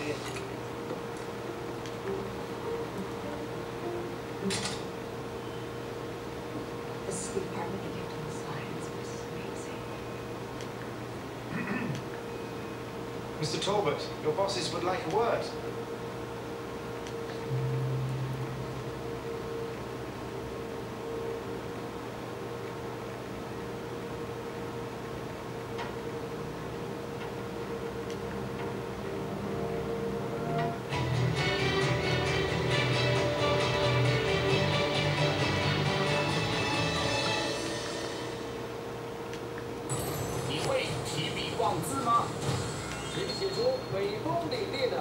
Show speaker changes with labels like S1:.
S1: The sleep architect on the science was amazing.
S2: Mr. Talbot, your bosses would like a word.
S3: 你会提笔忘字吗？请写出威风凛冽的。